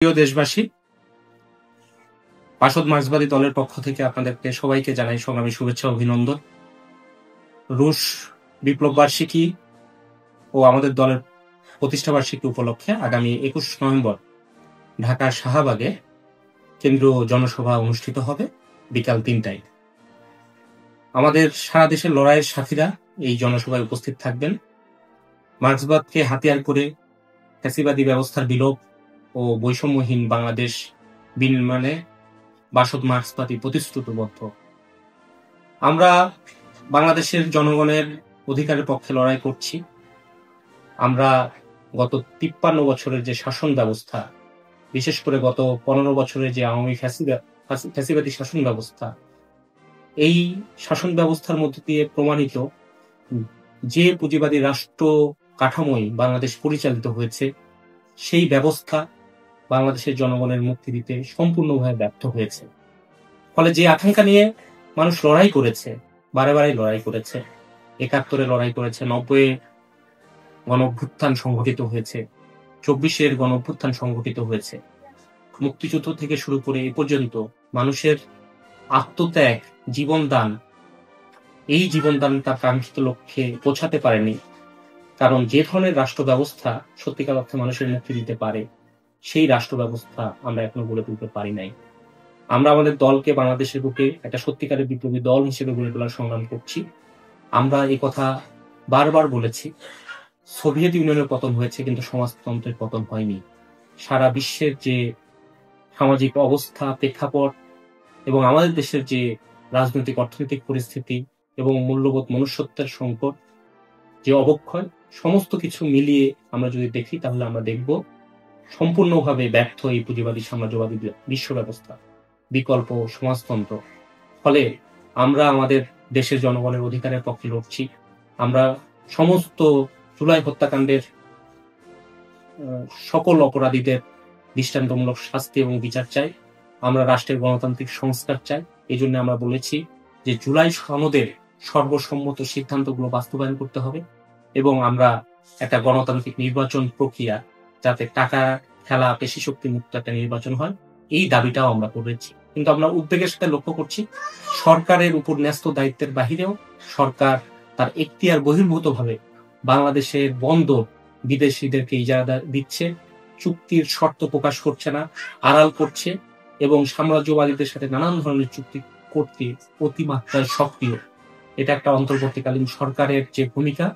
প্রিয় দেশবাসী, বাসদ মার্ক্সবাদী দলের পক্ষ থেকে আপনাদেরকে সবাইকে জানাই সংগ্রামী শুভেচ্ছা ও অভিনন্দন। রুশ বিপ্লব বার্ষিকী ও আমাদের দলের প্রতিষ্ঠা বার্ষিকী উপলক্ষে আগামী ২১ নভেম্বর ঢাকার শাহবাগে কেন্দ্রীয় জনসভা অনুষ্ঠিত হবে বিকাল ৩টায়। আমাদের সারা দেশের লড়াইয়ের সাথীরা এই জনসভায় উপস্থিত থাকবেন। মার্ক্সবাদকে হাতিয়ার করে ফ্যাসিবাদী ব্যবস্থার বিলোপ ও বৈষম্যহীন বাংলাদেশ বিনির্মাণে বাসদ মার্ক্সবাদী প্রতিশ্রুতিবদ্ধ। আমরা বাংলাদেশের জনগণের অধিকারের পক্ষে লড়াই করছি। আমরা গত ৫৩ বছরের যে শাসন ব্যবস্থা, বিশেষ করে গত ১৫ বছরের যে আওয়ামী ফ্যাসিবাদী শাসন ব্যবস্থা, এই শাসন ব্যবস্থার মধ্যে দিয়ে প্রমাণিত যে পুঁজিবাদী রাষ্ট্র কাঠামোই বাংলাদেশ পরিচালিত হয়েছে, সেই ব্যবস্থা বাংলাদেশের জনগণের মুক্তি দিতে সম্পূর্ণভাবে ব্যর্থ হয়েছে। ফলে যে আকাঙ্ক্ষা নিয়ে মানুষ লড়াই করেছে, বারে বারে লড়াই করেছে, ৭১-এ লড়াই করেছে, ৯০-এ গণঅভ্যুত্থান সংঘটিত হয়েছে, ২৪-এর গণঅভ্যুত্থান সংঘটিত হয়েছে, মুক্তিযুদ্ধ থেকে শুরু করে এ পর্যন্ত মানুষের আত্মত্যাগ, জীবনদান, এই জীবনদান তার কাঙ্ক্ষিত লক্ষ্যে পৌঁছাতে পারেনি। কারণ যে ধরনের রাষ্ট্র ব্যবস্থা সত্যিকার অর্থে মানুষের মুক্তি দিতে পারে, সেই রাষ্ট্র ব্যবস্থা আমরা এখনো গড়ে তুলতে পারি নাই। আমরা আমাদের দলকে বাংলাদেশের বুকে একটা সত্যিকারের বিপ্লবী দল হিসেবে গড়ে তোলার সংগ্রাম করছি। আমরা এই কথা বারবার বলেছি, সোভিয়েত ইউনিয়নের পতন হয়েছে কিন্তু সমাজতন্ত্রের পতন হয়নি। সারা বিশ্বের যে সামাজিক অবস্থা, প্রেক্ষাপট এবং আমাদের দেশের যে রাজনৈতিক অর্থনৈতিক পরিস্থিতি এবং মূল্যবোধ মনুষ্যত্বের সংকট, যে অবক্ষয়, সমস্ত কিছু মিলিয়ে আমরা যদি দেখি তাহলে আমরা দেখব সম্পূর্ণভাবে ব্যর্থ এই পুঁজিবাদী সাম্রাজ্যবাদী বিশ্ব ব্যবস্থা, বিকল্প সমাজতন্ত্র। ফলে আমরা আমাদের দেশের জনগণের অধিকারের পক্ষে লড়ছি। আমরা সমস্ত জুলাই হত্যাকাণ্ডের সকল অপরাধীদের দৃষ্টান্তমূলক শাস্তি এবং বিচার চাই। আমরা রাষ্ট্রের গণতান্ত্রিক সংস্কার চাই। এই জন্য আমরা বলেছি যে জুলাই সনদের সর্বসম্মত সিদ্ধান্তগুলো বাস্তবায়ন করতে হবে এবং আমরা একটা গণতান্ত্রিক নির্বাচন প্রক্রিয়া, যাতে টাকা খেলা পেশি শক্তি মুক্ত একটা নির্বাচন হয়, এই দাবিটাও আমরা করেছি। কিন্তু আমরা উদ্বেগের সাথে লক্ষ্য করছি, সরকারের উপর ন্যস্ত দায়িত্বের বাহিরেও সরকার তার এখতিয়ার বহির্ভূতভাবে বাংলাদেশের বন্দর বিদেশিদেরকে ইজারা দিচ্ছে, চুক্তির শর্ত প্রকাশ করছে না, আড়াল করছে এবং সাম্রাজ্যবাদীদের সাথে নানান ধরনের চুক্তি করতে অতিমাত্রায় সক্রিয়। এটা একটা অন্তর্বর্তীকালীন সরকারের যে ভূমিকা,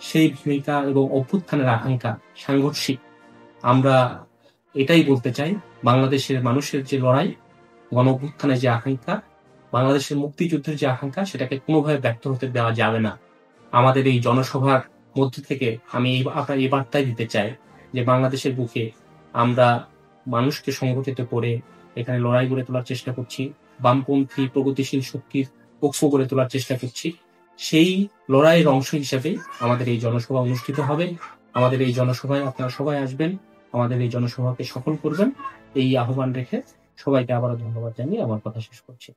সেই ভূমিকা এবং অভ্যুত্থানের আকাঙ্ক্ষা সাংঘর্ষিক। আমরা এটাই বলতে চাই, বাংলাদেশের মানুষের যে লড়াই, গণ অভ্যুত্থানের যে আকাঙ্ক্ষা, বাংলাদেশের মুক্তিযুদ্ধের যে আকাঙ্ক্ষা, সেটাকে কোনোভাবে ব্যর্থ হতে দেওয়া যাবে না। আমাদের এই জনসভার মধ্যে থেকে আমি এই বার্তাই দিতে চাই যে বাংলাদেশের বুকে আমরা মানুষকে সংগঠিত করে এখানে লড়াই গড়ে তোলার চেষ্টা করছি, বামপন্থী প্রগতিশীল শক্তির পক্ষ গড়ে তোলার চেষ্টা করছি। সেই লড়াইয়ের অংশ হিসেবে আমাদের এই জনসভা অনুষ্ঠিত হবে। আমাদের এই জনসভায় আপনারা সবাই আসবেন, আমাদের এই জনসভাকে সফল করবেন, এই আহ্বান রেখে সবাইকে আবারও ধন্যবাদ জানিয়ে আমার কথা শেষ করছি।